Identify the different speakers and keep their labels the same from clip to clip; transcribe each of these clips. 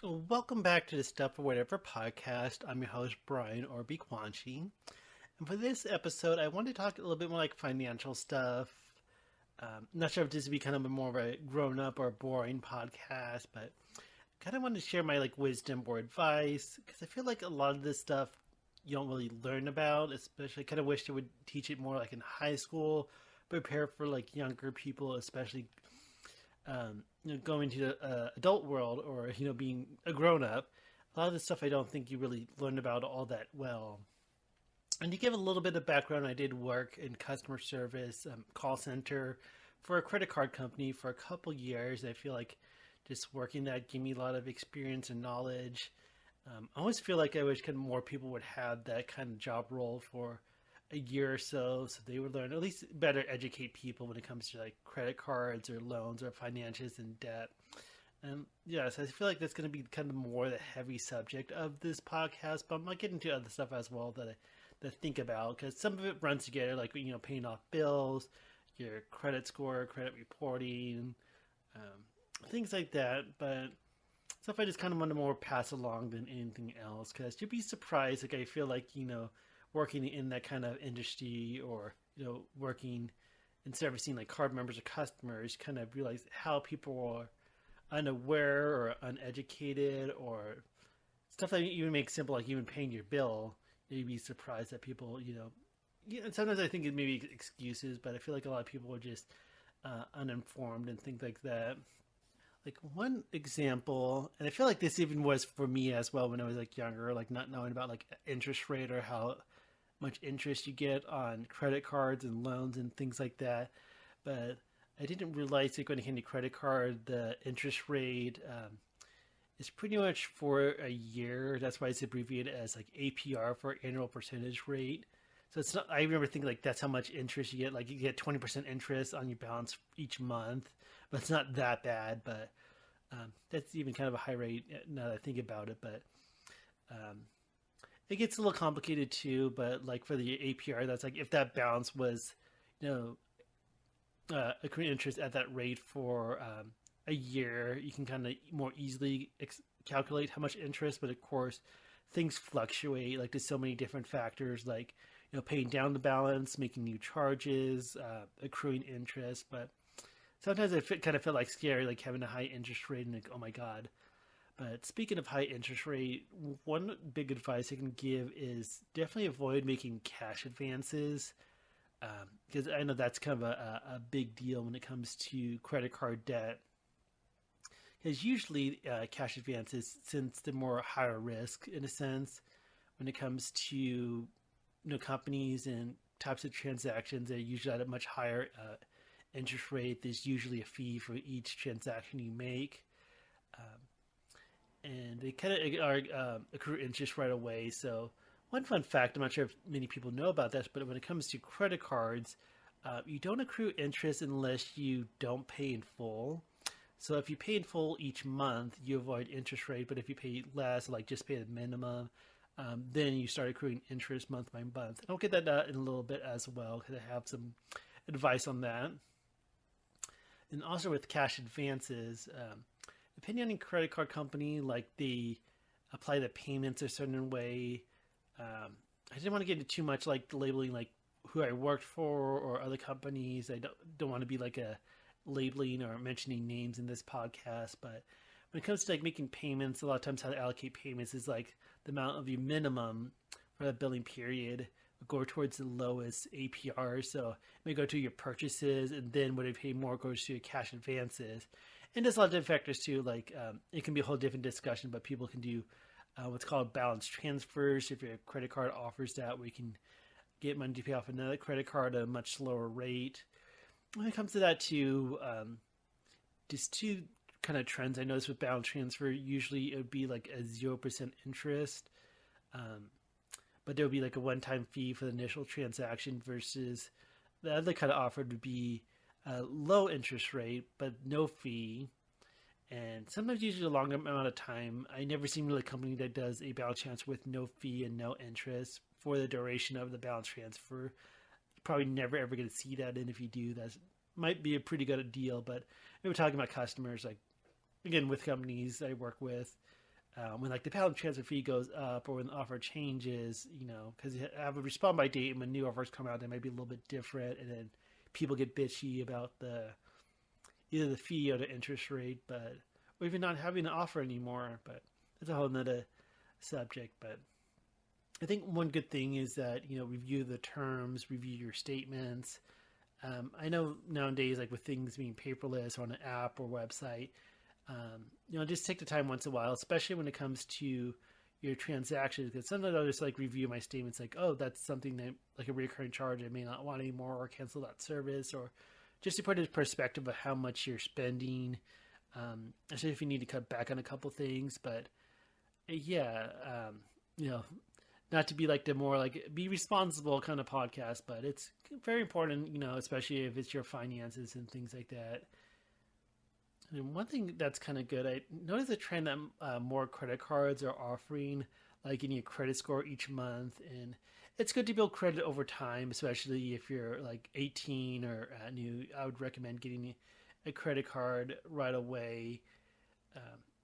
Speaker 1: Welcome back to the Stuff or Whatever podcast. I'm your host, Brian or Kwanchi. And for this episode, I want to talk a little bit more like financial stuff. Not sure if this would be kind of a more of a grown up or boring podcast, but kind of want to share my like wisdom or advice because I feel like a lot of this stuff you don't really learn about, especially kind of wish they would teach it more like in high school, prepare for like younger people, especially going to the adult world or being a grown up. A lot of the stuff I don't think you really learn about all that well. And to give a little bit of background, I did work in customer service, call center for a credit card company for a couple years. I feel like just working that gave me a lot of experience and knowledge. I always feel like I wish kind of more people would have that kind of job role for a year or so they would learn, at least better educate people when it comes to like credit cards or loans or financials and debt. And yes, I feel like that's going to be kind of more the heavy subject of this podcast, but I'm going to get into other stuff as well that I think about because some of it runs together, like paying off bills, your credit score, credit reporting, things like that. But stuff I just kind of want to more pass along than anything else because you'd be surprised. Like I feel like working in that kind of industry or working and servicing like card members or customers, kind of realize how people are unaware or uneducated or stuff that even makes simple, like even paying your bill. You'd be surprised that people, yeah, and sometimes I think it may be excuses, but I feel like a lot of people are just uninformed and things like that. Like one example, and I feel like this even was for me as well when I was like younger, like not knowing about like interest rate or how much interest you get on credit cards and loans and things like that. But I didn't realize that when it came to credit card, the interest rate is pretty much for a year. That's why it's abbreviated as like APR for annual percentage rate. So it's not. I remember thinking like that's how much interest you get. Like you get 20% interest on your balance each month, but it's not that bad. But that's even kind of a high rate now that I think about it. But um, it gets a little complicated too. But like for the APR, that's like if that balance was, you accruing interest at that rate for a year, you can kind of more easily calculate how much interest. But of course, things fluctuate. Like there's so many different factors, like paying down the balance, making new charges, accruing interest. But sometimes I kind of feel like scary, like having a high interest rate and like, oh my god. But speaking of high interest rate, one big advice I can give is definitely avoid making cash advances because I know that's kind of a big deal when it comes to credit card debt. Because usually cash advances, since they're more higher risk in a sense, when it comes to companies and types of transactions, they're usually at a much higher interest rate. There's usually a fee for each transaction you make, and they kind of are accrue interest right away. So one fun fact, I'm not sure if many people know about this, but when it comes to credit cards, you don't accrue interest unless you don't pay in full. So if you pay in full each month, you avoid interest rate. But if you pay less, like just pay the minimum, then you start accruing interest month by month. And I'll get that in a little bit as well because I have some advice on that. And also with cash advances, depending on your credit card company, like they apply the payments a certain way. I didn't want to get into too much like the labeling, like who I worked for or other companies. I don't want to be like a labeling or mentioning names in this podcast, but when it comes to like making payments, a lot of times how to allocate payments is like the amount of your minimum for that billing period go towards the lowest APR. So it may go to your purchases, and then when you pay more goes to your cash advances. And there's a lot of different factors too. Like it can be a whole different discussion, but people can do what's called balance transfers. If your credit card offers that, where you can get money to pay off another credit card at a much lower rate. When it comes to that too, just two kind of trends I noticed with balance transfer. Usually it would be like a 0% interest, um, but there would be like a one-time fee for the initial transaction versus the other kind of offer would be a low interest rate but no fee, and sometimes usually a long amount of time. I never seen really a company that does a balance transfer with no fee and no interest for the duration of the balance transfer. Probably never ever going to see that, and if you do, that might be a pretty good deal. But we were talking about customers, like again with companies I work with. when like the balance transfer fee goes up or when the offer changes, because you have a respond by date and when new offers come out, they might be a little bit different, and then people get bitchy about the either the fee or the interest rate, but or even not having an offer anymore. But that's a whole nother subject. But I think one good thing is that review the terms, review your statements. I know nowadays, like with things being paperless or on an app or website, just take the time once in a while, especially when it comes to your transactions. Because sometimes I'll just like review my statements, like, oh, that's something that like a recurring charge I may not want anymore, or cancel that service, or just to put it in perspective of how much you're spending. Especially if you need to cut back on a couple things, but yeah, not to be like the more like be responsible kind of podcast, but it's very important, especially if it's your finances and things like that. And one thing that's kind of good, I noticed a trend that more credit cards are offering, like getting a credit score each month, and it's good to build credit over time, especially if you're like 18 or new. I would recommend getting a credit card right away,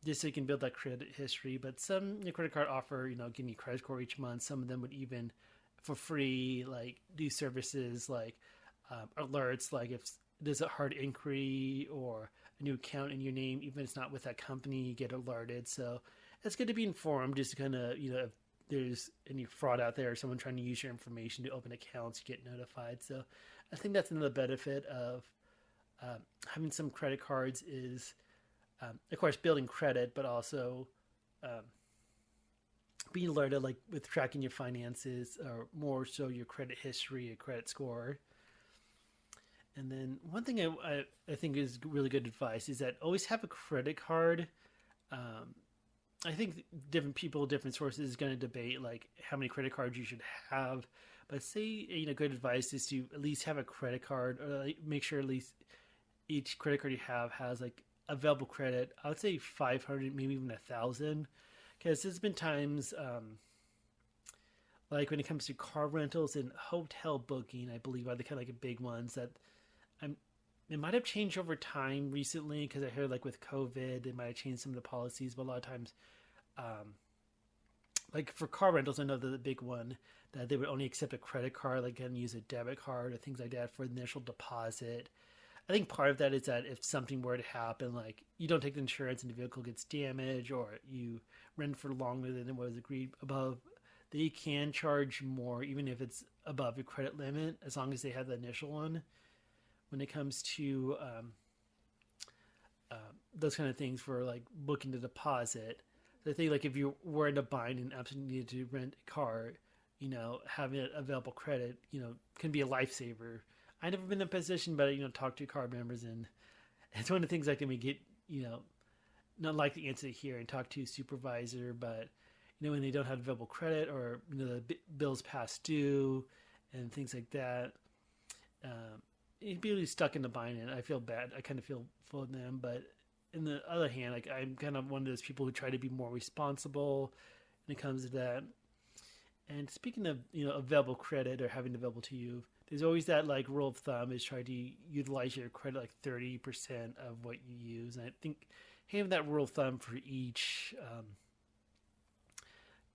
Speaker 1: just so you can build that credit history. But some credit card offer, getting a credit score each month. Some of them would even, for free, like do services like alerts, like if there's a hard inquiry or a new account in your name, even if it's not with that company, you get alerted. So it's good to be informed, just to kind of, if there's any fraud out there or someone trying to use your information to open accounts, you get notified. So I think that's another benefit of having some credit cards is, of course, building credit, but also being alerted, like with tracking your finances, or more so your credit history, your credit score. And then one thing I think is really good advice is that always have a credit card. I think different people, different sources is going to debate like how many credit cards you should have. But say, good advice is to at least have a credit card, or like make sure at least each credit card you have has like available credit. I would say 500, maybe even 1,000. Because there's been times, like when it comes to car rentals and hotel booking, I believe are the kind of like big ones that it might have changed over time recently, because I heard like with COVID, they might have changed some of the policies, but a lot of times, like for car rentals, I know that the big one that they would only accept a credit card, like and use a debit card or things like that for the initial deposit. I think part of that is that if something were to happen, like you don't take the insurance and the vehicle gets damaged, or you rent for longer than it was agreed above, they can charge more even if it's above your credit limit, as long as they have the initial one. When it comes to those kind of things for like booking the deposit, so I think like if you were in a bind and absolutely needed to rent a car, having available credit, can be a lifesaver. I've never been in a position, but talk to car members, and it's one of the things like we get, not like the answer here, and talk to a supervisor, but when they don't have available credit, or the bills past due and things like that, you'd be really stuck in the bind, and I feel bad. I kind of feel for them, but on the other hand, like I'm kind of one of those people who try to be more responsible when it comes to that. And speaking of available credit or having available to you, there's always that like rule of thumb is try to utilize your credit like 30% of what you use. And I think having that rule of thumb for each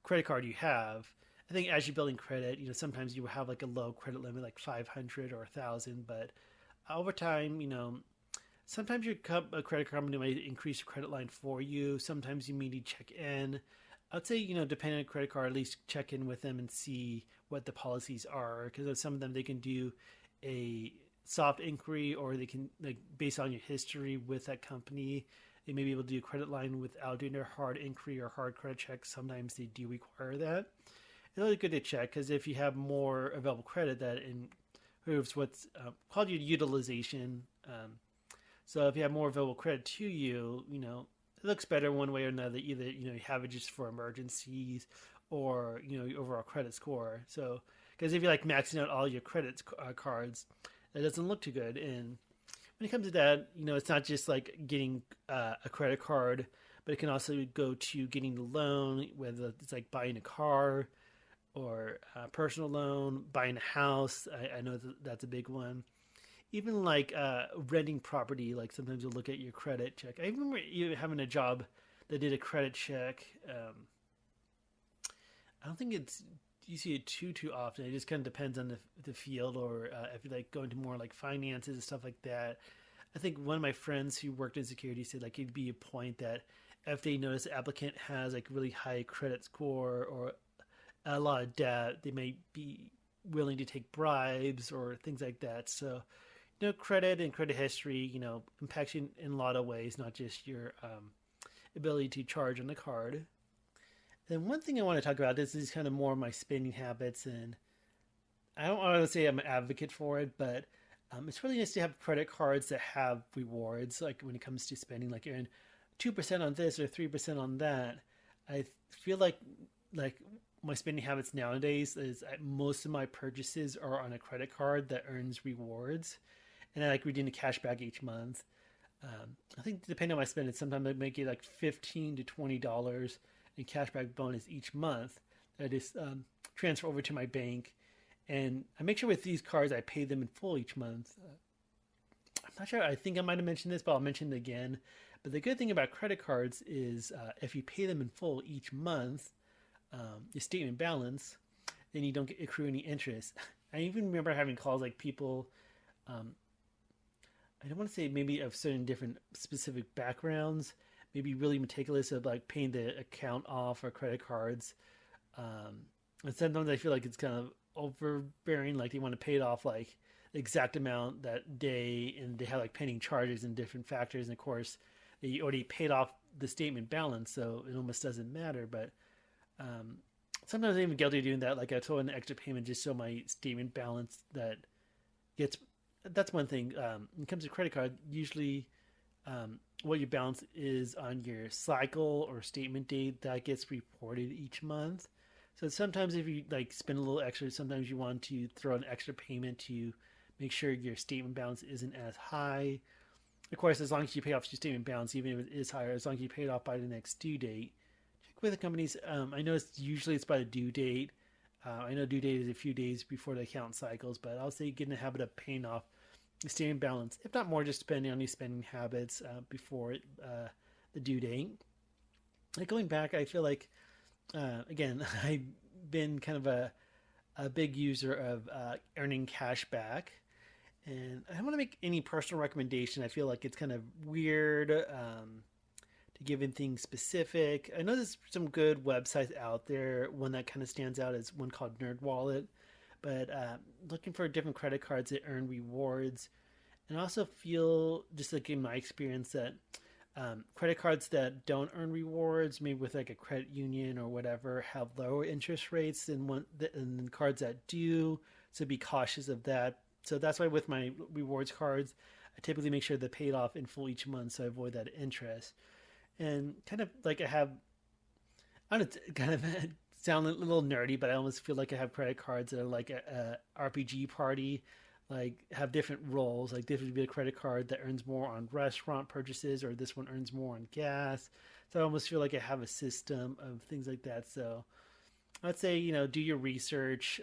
Speaker 1: credit card you have, I think as you're building credit, sometimes you will have like a low credit limit, like 500 or 1,000, but over time, sometimes your credit company might increase your credit line for you. Sometimes you may need to check in. I'd say, depending on credit card, at least check in with them and see what the policies are. Because some of them, they can do a soft inquiry, or they can, like, based on your history with that company, they may be able to do a credit line without doing a hard inquiry or hard credit check. Sometimes they do require that. It's really good to check, because if you have more available credit, that improves what's called your utilization. So if you have more available credit to you, it looks better one way or another. Either you have it just for emergencies, or your overall credit score. So because if you're like maxing out all your credit cards, that doesn't look too good. And when it comes to that, it's not just like getting a credit card, but it can also go to getting the loan, whether it's like buying a car or a personal loan, buying a house. I know that's a big one. Even like renting property, like sometimes you'll look at your credit check. I remember you having a job they did a credit check. I don't think it's you see it too often. It just kind of depends on the field, or if you like go into more like finances and stuff like that. I think one of my friends who worked in security said like it'd be a point that if they notice the applicant has like really high credit score or a lot of debt, they may be willing to take bribes or things like that. So, credit and credit history, impacts you in a lot of ways, not just your ability to charge on the card. Then one thing I want to talk about, this is kind of more of my spending habits, and I don't want to say I'm an advocate for it, but it's really nice to have credit cards that have rewards, like when it comes to spending, like you're in 2% on this or 3% on that. I feel like my spending habits nowadays is most of my purchases are on a credit card that earns rewards, and I like redeem the cash back each month. I think depending on my spending, sometimes I make it like $15 to $20 in cashback bonus each month that I just transfer over to my bank. And I make sure with these cards I pay them in full each month. I'm not sure, I think I might have mentioned this, but I'll mention it again. But the good thing about credit cards is if you pay them in full each month, your statement balance, then you don't accrue any interest. I even remember having calls like people, I don't want to say maybe of certain different specific backgrounds, maybe really meticulous of like paying the account off or credit cards. And sometimes I feel like it's kind of overbearing, like they want to pay it off like the exact amount that day, and they have like pending charges and different factors. And of course, they already paid off the statement balance, so it almost doesn't matter. But sometimes I'm even guilty of doing that. Like I throw in an extra payment just so my statement balance that gets. That's one thing. When it comes to credit card, usually what your balance is on your cycle or statement date that gets reported each month. So sometimes if you like spend a little extra, sometimes you want to throw an extra payment to make sure your statement balance isn't as high. Of course, as long as you pay off your statement balance, even if it is higher, as long as you pay it off by the next due date. Check with the companies. I know it's by the due date. I know due date is a few days before the account cycles, but I'll say get in the habit of paying off the statement balance, if not more, just depending on your spending habits before the due date. Like going back, I feel like, again, I've been kind of a big user of earning cash back. And I don't want to make any personal recommendation. I feel like it's kind of weird to give anything specific. I know there's some good websites out there. One that kind of stands out is one called NerdWallet. But looking for different credit cards that earn rewards. And I also feel, just like in my experience, that credit cards that don't earn rewards, maybe with like a credit union or whatever, have lower interest rates than cards that do. So be cautious of that. So that's why with my rewards cards, I typically make sure they're paid off in full each month, so I avoid that interest. And kind of like I don't know, kind of sound a little nerdy, but I almost feel like I have credit cards that are like a RPG party, like have different roles. Like this would be a credit card that earns more on restaurant purchases, or this one earns more on gas. So I almost feel like I have a system of things like that. So I'd say, do your research,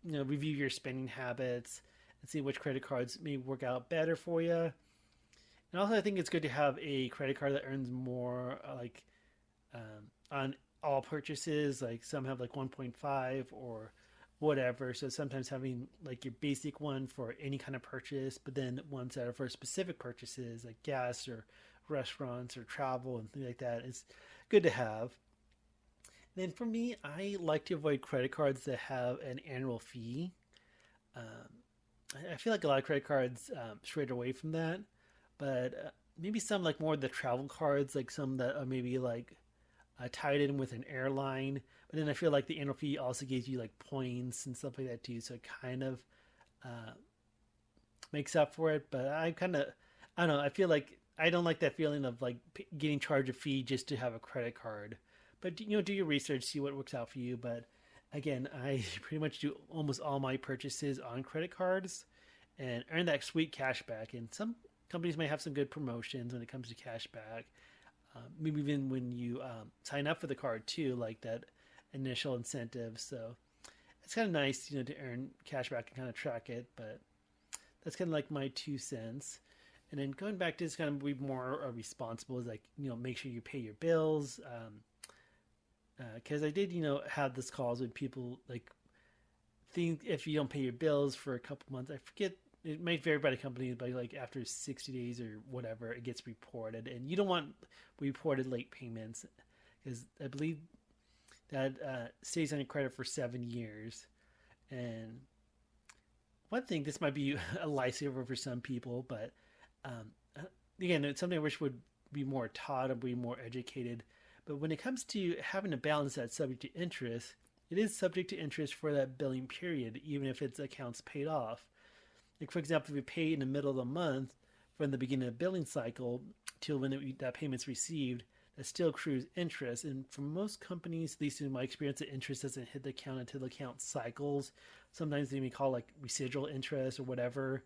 Speaker 1: review your spending habits and see which credit cards may work out better for you. And also I think it's good to have a credit card that earns more on all purchases. Like some have like 1.5 or whatever. So sometimes having like your basic one for any kind of purchase, but then ones that are for specific purchases like gas or restaurants or travel and things like that is good to have. And then for me, I like to avoid credit cards that have an annual fee. I feel like a lot of credit cards strayed away from that, but maybe some like more of the travel cards, like some that are maybe like tied in with an airline. But then I feel like the annual fee also gives you like points and stuff like that too. So it kind of makes up for it. But I don't know. I feel like I don't like that feeling of like getting charged a fee just to have a credit card. But do your research, see what works out for you. But again, I pretty much do almost all my purchases on credit cards and earn that sweet cash back. And some companies may have some good promotions when it comes to cash back. Maybe even when you sign up for the card too, like that initial incentive. So it's kind of nice, to earn cash back and kind of track it. But that's kind of like my 2 cents. And then going back to just kind of be more responsible is like, make sure you pay your bills. Because I did, have this calls with people like think if you don't pay your bills for a couple months, I forget, it might vary by the company, but like after 60 days or whatever, it gets reported. And you don't want reported late payments because I believe that stays on your credit for 7 years. And one thing, this might be a lifesaver for some people, but again, it's something I wish would be more taught or be more educated. But when it comes to having a balance that's subject to interest, it is subject to interest for that billing period, even if its accounts paid off. Like for example, if you pay in the middle of the month from the beginning of the billing cycle till when that payment's received, that still accrues interest. And for most companies, at least in my experience, the interest doesn't hit the account until the account cycles. Sometimes they may call like residual interest or whatever.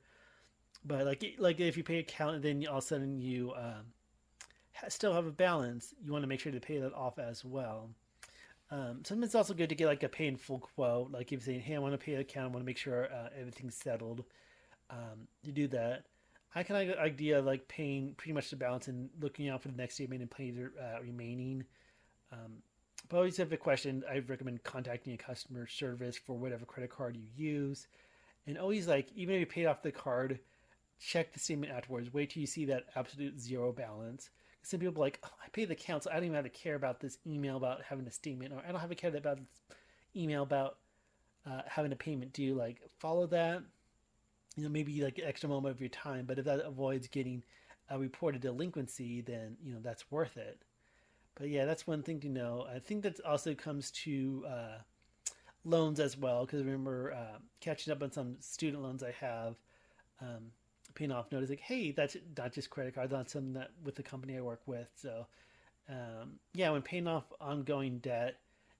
Speaker 1: But like if you pay account and then all of a sudden you still have a balance, you want to make sure to pay that off as well. Sometimes it's also good to get like a pay in full quote. Like if you're saying, hey, I want to pay an account, I want to make sure everything's settled. You do that. I kind of idea like paying pretty much the balance and looking out for the next statement and paying the remaining. But always have a question, I recommend contacting a customer service for whatever credit card you use. And always like, even if you paid off the card, check the statement afterwards. Wait till you see that absolute zero balance. Some people are like, oh, I pay the account, so I don't even have to care about this email about having a statement, or I don't have to care about this email about having a payment due. Like, follow that. Maybe like an extra moment of your time, but if that avoids getting a reported delinquency, then that's worth it. But yeah, that's one thing to know. I think that also comes to loans as well, because I remember catching up on some student loans I have, paying off notice like, hey, that's not just credit card, that's something that with the company I work with. So yeah, when paying off ongoing debt,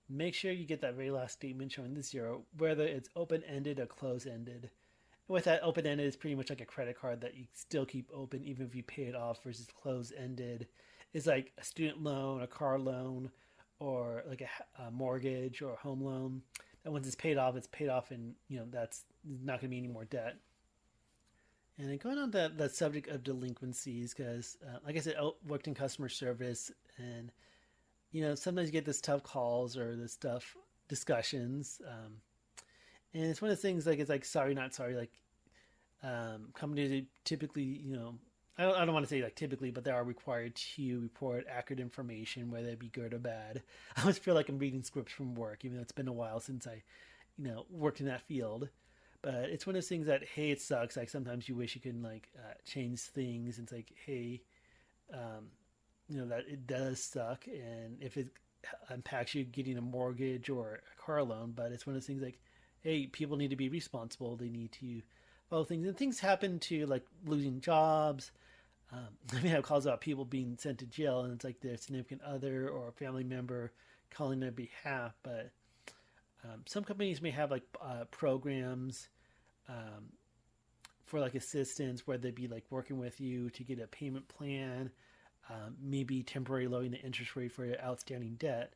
Speaker 1: make sure you get that very last statement showing the zero, whether it's open-ended or close-ended. With that, open-ended is pretty much like a credit card that you still keep open even if you pay it off, versus closed-ended is like a student loan, a car loan, or like a mortgage or a home loan. And once it's paid off, and that's not going to be any more debt. And then going on that subject of delinquencies, because like I said, I worked in customer service, and sometimes you get this tough calls or this tough discussions. And it's one of the things like, it's like sorry, not sorry. Like companies typically, I don't want to say like typically, but they are required to report accurate information, whether it be good or bad. I always feel like I'm reading scripts from work, even though it's been a while since I, worked in that field. But it's one of those things that, hey, it sucks. Like sometimes you wish you can like change things. And it's like, hey, that it does suck. And if it impacts you getting a mortgage or a car loan, but it's one of those things like, hey, people need to be responsible. They need to follow things. And things happen to like losing jobs. I mean, I have calls about people being sent to jail, and it's like their significant other or a family member calling their behalf. But some companies may have like programs for like assistance, where they'd be like working with you to get a payment plan, maybe temporarily lowering the interest rate for your outstanding debt.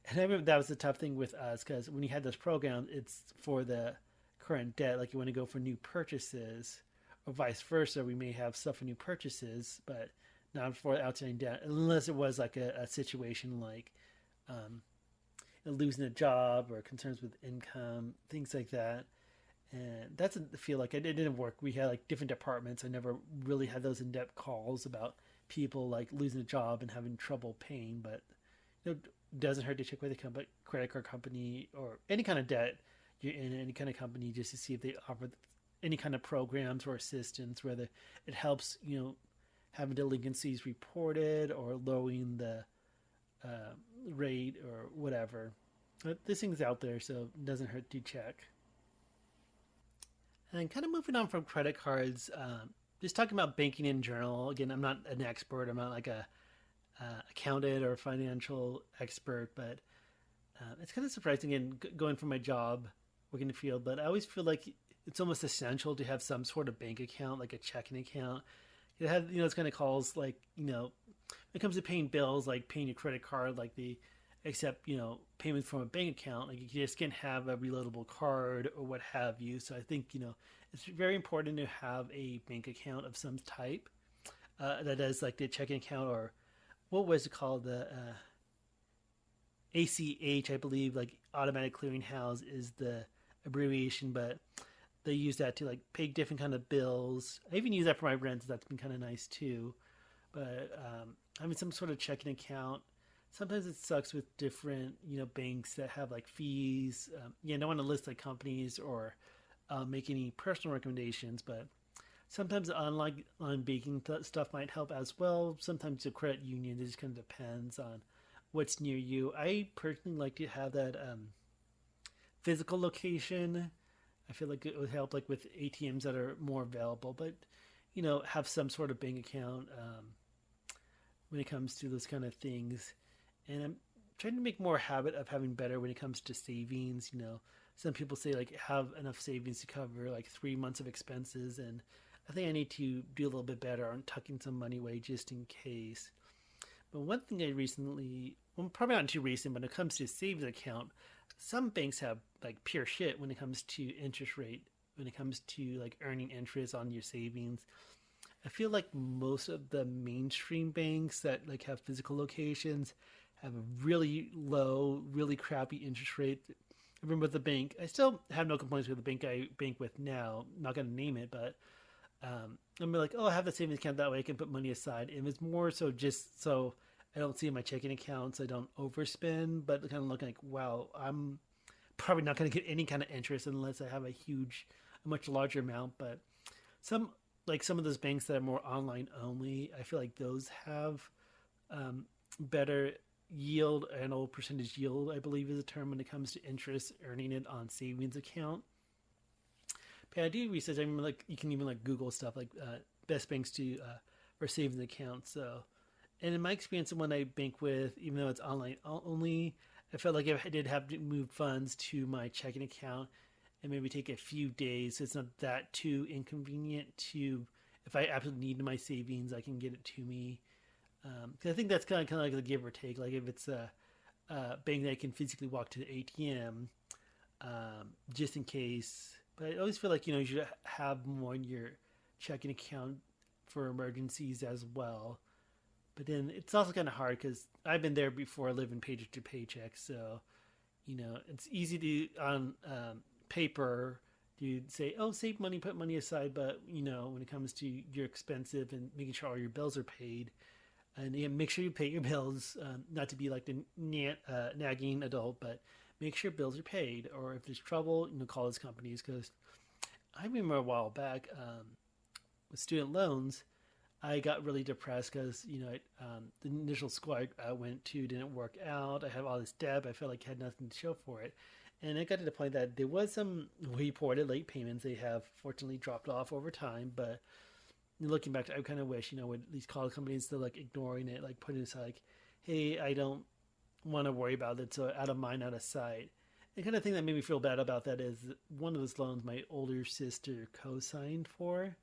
Speaker 1: And I remember that was the tough thing with us, because when you had those programs, it's for the current debt. Like you want to go for new purchases, or vice versa. We may have stuff for new purchases, but not for outstanding debt, unless it was like a situation like losing a job or concerns with income, things like that. And that's I feel like it didn't work. We had like different departments. I never really had those in-depth calls about people like losing a job and having trouble paying, but doesn't hurt to check with a credit card company or any kind of debt you're in, any kind of company, just to see if they offer any kind of programs or assistance, whether it helps having delinquencies reported or lowering the rate or whatever. But this thing's out there, so it doesn't hurt to check. And kind of moving on from credit cards, just talking about banking in general. Again, I'm not an expert. I'm not like a accountant or financial expert, but it's kind of surprising. And going from my job, working in the field, but I always feel like it's almost essential to have some sort of bank account, like a checking account. It had, it's kind of calls like, when it comes to paying bills, like paying your credit card, like except, payments from a bank account, like you just can't have a reloadable card or what have you. So I think, it's very important to have a bank account of some type. that does like the checking account, or what was it called? The ACH, I believe, like automatic clearinghouse is the abbreviation, but they use that to like pay different kind of bills. I even use that for my rent, so that's been kind of nice too. But having some sort of checking account, sometimes it sucks with different banks that have like fees. Yeah, I don't want to list like companies or make any personal recommendations, but sometimes online banking stuff might help as well. Sometimes the credit union, it just kind of depends on what's near you. I personally like to have that physical location. I feel like it would help like with ATMs that are more available, but have some sort of bank account when it comes to those kind of things. And I'm trying to make more habit of having better when it comes to savings. Some people say like have enough savings to cover like 3 months of expenses, and I think I need to do a little bit better on tucking some money away just in case. But one thing I recently, well, probably not too recent, but when it comes to savings account, some banks have like pure shit when it comes to interest rate, when it comes to like earning interest on your savings. I feel like most of the mainstream banks that like have physical locations have a really low, really crappy interest rate. I remember the bank, I still have no complaints with the bank I bank with now. I'm not going to name it, but I'm like, oh, I have the savings account that way I can put money aside. And it was more so just so I don't see in my checking accounts, I don't overspend, but kind of looking like, wow, I'm probably not going to get any kind of interest unless I have a much larger amount. But some some of those banks that are more online only, I feel like those have better yield, and old percentage yield, I believe is a term when it comes to interest earning it on savings account. But I do research. I mean, like you can even like Google stuff like best banks to for savings accounts. So, and in my experience, the one I bank with, even though it's online only, I felt like if I did have to move funds to my checking account and maybe take a few days, so it's not that too inconvenient to. If I absolutely need my savings, I can get it to me. Because I think that's kind of like the give or take. Like if it's a bank that I can physically walk to the ATM, just in case. But I always feel like you should have more in your checking account for emergencies as well. But then it's also kind of hard because I've been there before, living paycheck to paycheck. So it's easy to on paper to say, oh, save money, put money aside. But when it comes to your expensive and making sure all your bills are paid. And make sure you pay your bills, not to be like the nagging adult, but make sure bills are paid. Or if there's trouble, call those companies. Because I remember a while back with student loans, I got really depressed because the initial school I went to didn't work out. I had all this debt. I felt like I had nothing to show for it. And it got to the point that there was some reported late payments. They have fortunately dropped off over time, but looking back, I kind of wish, would at least call the companies to like ignoring it, like putting it like, hey, I don't want to worry about it, so out of mind, out of sight. And kind of thing that made me feel bad about that is one of those loans my older sister co-signed for,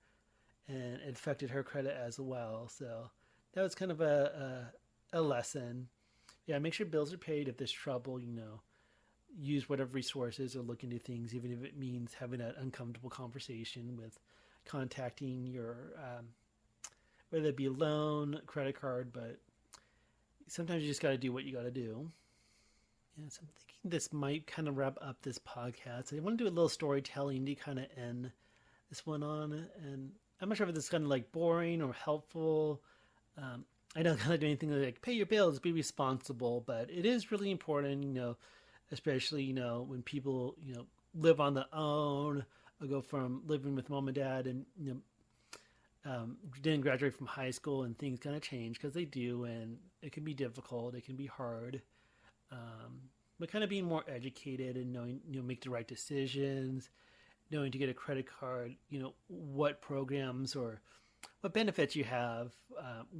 Speaker 1: and it affected her credit as well. So that was kind of a lesson. Yeah, make sure bills are paid. If there's trouble, use whatever resources or look into things, even if it means having that uncomfortable conversation with contacting your whether it be loan, credit card, but sometimes you just got to do what you got to do. Yeah, so I'm thinking this might kind of wrap up this podcast. I want to do a little storytelling to kind of end this one on, and I'm not sure if this is kind of like boring or helpful. I don't kind of do anything like pay your bills, be responsible, but it is really important, especially when people live on their own. I go from living with mom and dad and didn't graduate from high school, and things kind of change because they do, and it can be difficult, it can be hard, but kind of being more educated and knowing make the right decisions, knowing to get a credit card, what programs or what benefits you have,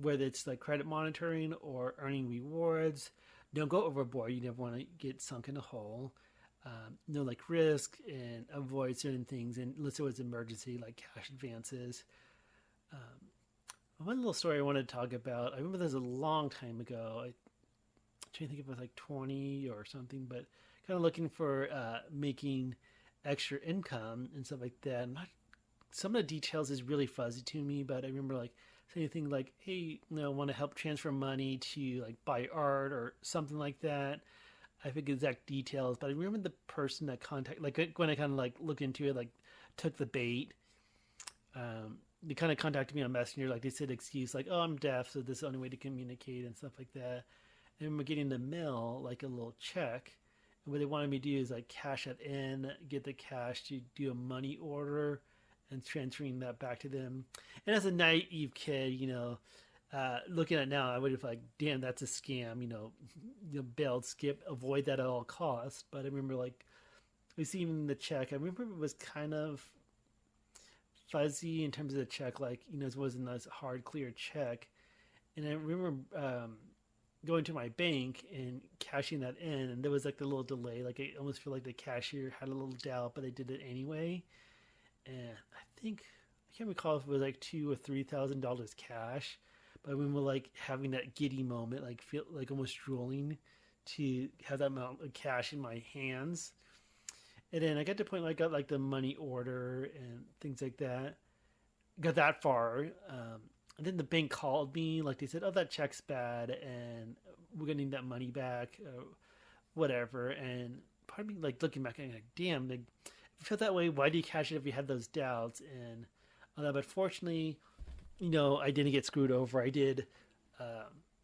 Speaker 1: whether it's like credit monitoring or earning rewards. Don't go overboard. You never want to get sunk in a hole. Like risk and avoid certain things, and unless it was emergency, like cash advances. One little story I wanted to talk about. I remember this a long time ago. I'm trying to think if it was like 20 or something, but kind of looking for making extra income and stuff like that. Some of the details is really fuzzy to me, but I remember like say anything like, "Hey, want to help transfer money to like buy art or something like that." I forget exact details, but I remember the person that contact like when I kind of like looked into it, like took the bait. They kind of contacted me on Messenger, like they said excuse like, "Oh, I'm deaf, so this is the only way to communicate" and stuff like that. And I remember getting the mail like a little check, and what they wanted me to do is like cash it in, get the cash to do a money order, and transferring that back to them. And as a naive kid, looking at it now, I would have like, damn, that's a scam. Bailed, skip, avoid that at all costs. But I remember like receiving the check. I remember it was kind of fuzzy in terms of the check. Like it wasn't a hard, clear check. And I remember going to my bank and cashing that in, and there was like the little delay. Like I almost feel like the cashier had a little doubt, but they did it anyway. And I can't recall if it was like $2,000 or $3,000 cash, but I remember like having that giddy moment, like feel like almost drooling to have that amount of cash in my hands. And then I got to the point where I got like the money order and things like that. Got that far. And then the bank called me, like they said, "Oh, that check's bad, and we're gonna need that money back, whatever." And part of me, like looking back, I'm like, "Damn, like, if you felt that way, why do you cash it if you had those doubts?" And but fortunately, I didn't get screwed over. I did. We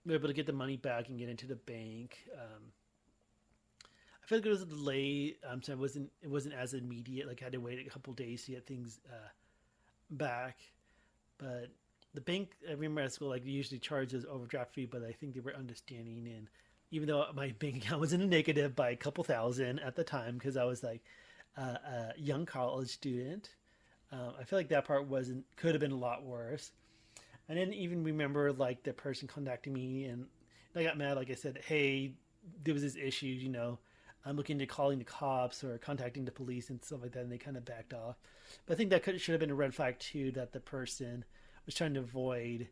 Speaker 1: were able to get the money back and get into the bank. I feel like it was a delay, so it wasn't as immediate. Like I had to wait a couple days to get things back, but the bank, I remember at school, like they usually charge us overdraft fee, but I think they were understanding. And even though my bank account was in a negative by a couple thousand at the time, because I was like a young college student, I feel like that part could have been a lot worse. I didn't even remember like the person contacting me, and I got mad. Like I said, "Hey, there was this issue. I'm looking into calling the cops or contacting the police and stuff like that," and they kind of backed off. But I think that should have been a red flag too, that the person was trying to avoid,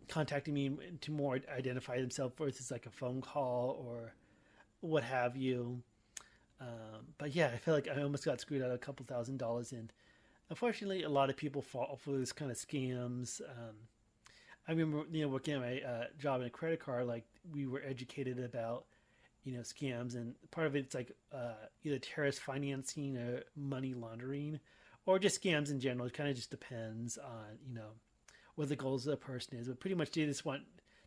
Speaker 1: contacting me to more identify themselves versus like a phone call or what have you. But yeah, I feel like I almost got screwed out of a couple $1,000s, and unfortunately, a lot of people fall for this kind of scams. I remember, working at my job in a credit card, like we were educated about, scams, and part of it's like either terrorist financing or money laundering, or just scams in general. It kind of just depends on, what the goals of the person is. But pretty much they just want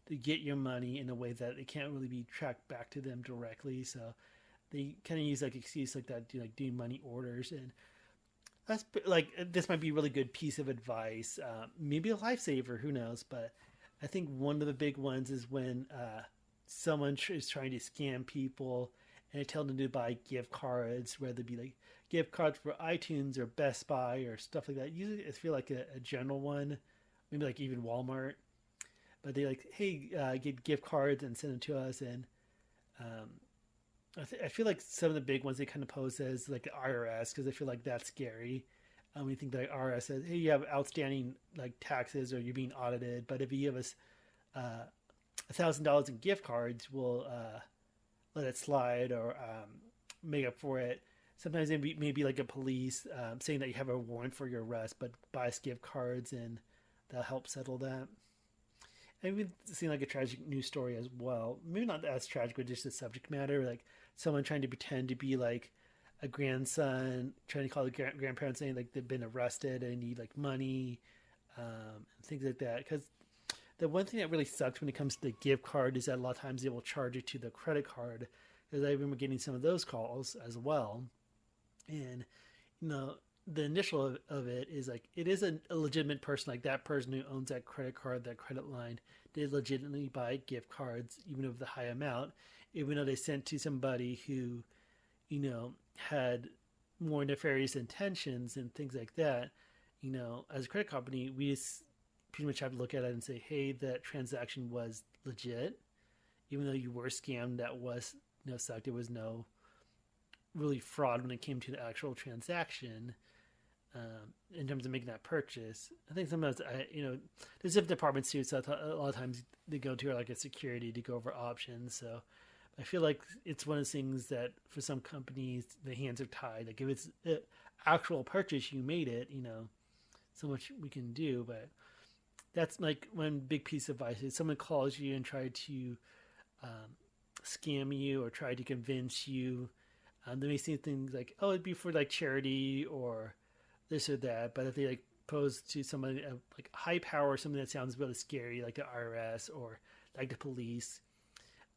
Speaker 1: to get your money in a way that it can't really be tracked back to them directly. So they kind of use like excuse like that to like do money orders. And that's like, this might be a really good piece of advice, maybe a lifesaver, who knows. But I think one of the big ones is when someone is trying to scam people and tell them to buy gift cards, whether it be like gift cards for iTunes or Best Buy or stuff like that. Usually I feel like a general one, maybe like even Walmart. But they like, "Hey, get gift cards and send them to us." And I feel like some of the big ones they kind of pose as like the IRS, because I feel like that's scary. We think that IRS says, "Hey, you have outstanding like taxes or you're being audited, but if you give us $1,000 in gift cards, we'll let it slide or make up for it." Sometimes it may be like a police saying that you have a warrant for your arrest, but buy us gift cards and that'll help settle that. And we've seen like a tragic news story as well. Maybe not as tragic, but just the subject matter, like someone trying to pretend to be like a grandson, trying to call the grandparents saying like they've been arrested and need like money, and things like that. Because the one thing that really sucks when it comes to the gift card is that a lot of times they will charge it to the credit card. Because I remember getting some of those calls as well. And, the initial of it is like, it is a legitimate person, like that person who owns that credit card, that credit line, did legitimately buy gift cards, even of the high amount, even though they sent to somebody who, had more nefarious intentions and things like that. As a credit company, we just pretty much have to look at it and say, "Hey, that transaction was legit, even though you were scammed. That was sucked. There was no really fraud when it came to the actual transaction." In terms of making that purchase, I think sometimes there's different departments too. So a lot of times they go to like a security to go over options. So I feel like it's one of those things that for some companies the hands are tied. Like if it's an actual purchase, you made it. So much we can do, but That's like one big piece of advice. If someone calls you and try to um, scam you or try to convince you, they may say things like, "Oh, it'd be for like charity or this or that," but if they like pose to somebody of like high power, something that sounds really scary, like the IRS or like the police,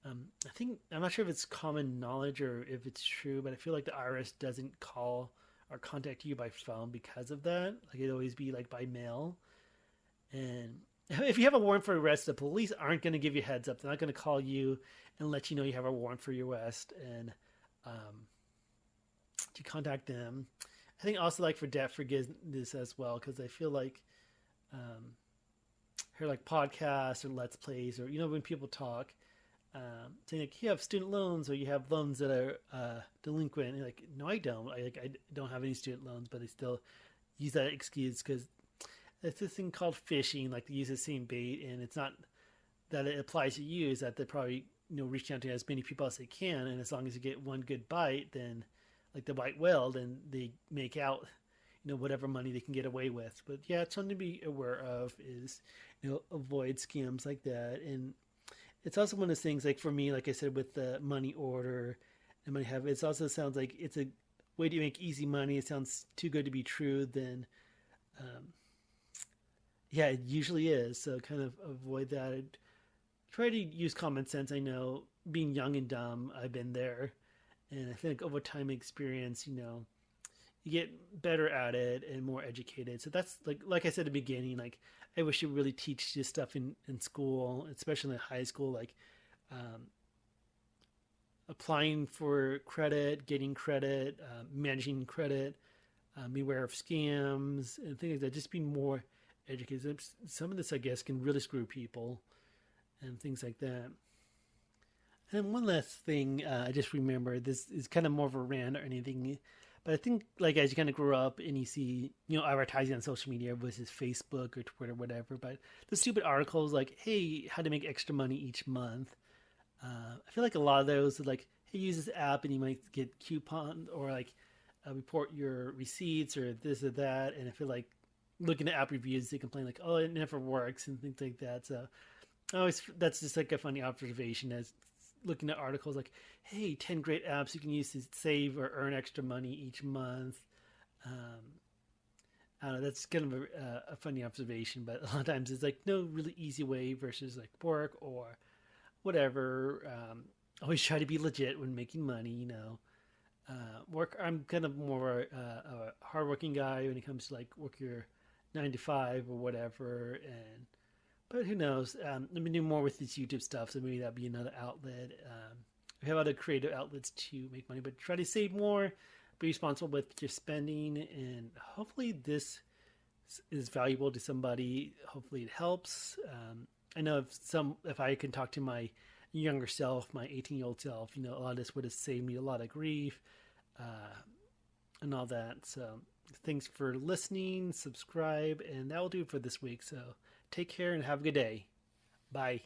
Speaker 1: I think I'm not sure if it's common knowledge or if it's true, but I feel like the IRS doesn't call or contact you by phone because of that. Like it'd always be like by mail. And if you have a warrant for arrest, the police aren't going to give you a heads up. They're not going to call you and let you know you have a warrant for your arrest and um, to contact them. I think also like for debt forgiveness as well, because I feel like um, hear like podcasts or let's plays or when people talk, saying like you have student loans or you have loans that are delinquent. And you're like, no, I don't. I don't have any student loans, but I still use that excuse because it's this thing called phishing. Like they use the same bait, and it's not that it applies to you. Is that they probably reach out to as many people as they can, and as long as you get one good bite, then like the white whale, then they make out whatever money they can get away with. But yeah, it's something to be aware of is avoid scams like that. And it's also one of those things like for me, like I said, with the money order and money habit, it also sounds like it's a way to make easy money. It sounds too good to be true. Then um, yeah, it usually is. So kind of avoid that. I'd try to use common sense. I know being young and dumb, I've been there. And I think over time experience, you get better at it and more educated. So that's like I said at the beginning, like I wish you really teach this stuff in school, especially in high school, like um, applying for credit, getting credit, managing credit, beware of scams and things like that. Just be more educated. Some of this, I guess, can really screw people and things like that. And one last thing, I just remembered, this is kind of more of a rant or anything, but I think like as you kind of grow up and you see, advertising on social media versus Facebook or Twitter, whatever, but the stupid articles like, hey, how to make extra money each month. I feel like a lot of those are like, hey, use this app and you might get coupon or like report your receipts or this or that. And I feel like looking at app reviews, they complain like, oh, it never works and things like that. So that's just like a funny observation as looking at articles like, hey, 10 great apps you can use to save or earn extra money each month. Um, I don't know, that's kind of a funny observation, but a lot of times it's like no really easy way versus like work or whatever. Always try to be legit when making money. Work, I'm kind of more a hardworking guy when it comes to like work your 9 to 5 or whatever. But who knows? Let me do more with this YouTube stuff, so maybe that'll be another outlet. We have other creative outlets to make money, but try to save more, be responsible with your spending, and hopefully this is valuable to somebody. Hopefully it helps. I know if I can talk to my younger self, my 18-year-old self, a lot of this would have saved me a lot of grief and all that. So thanks for listening, subscribe, and that will do it for this week. So take care and have a good day. Bye.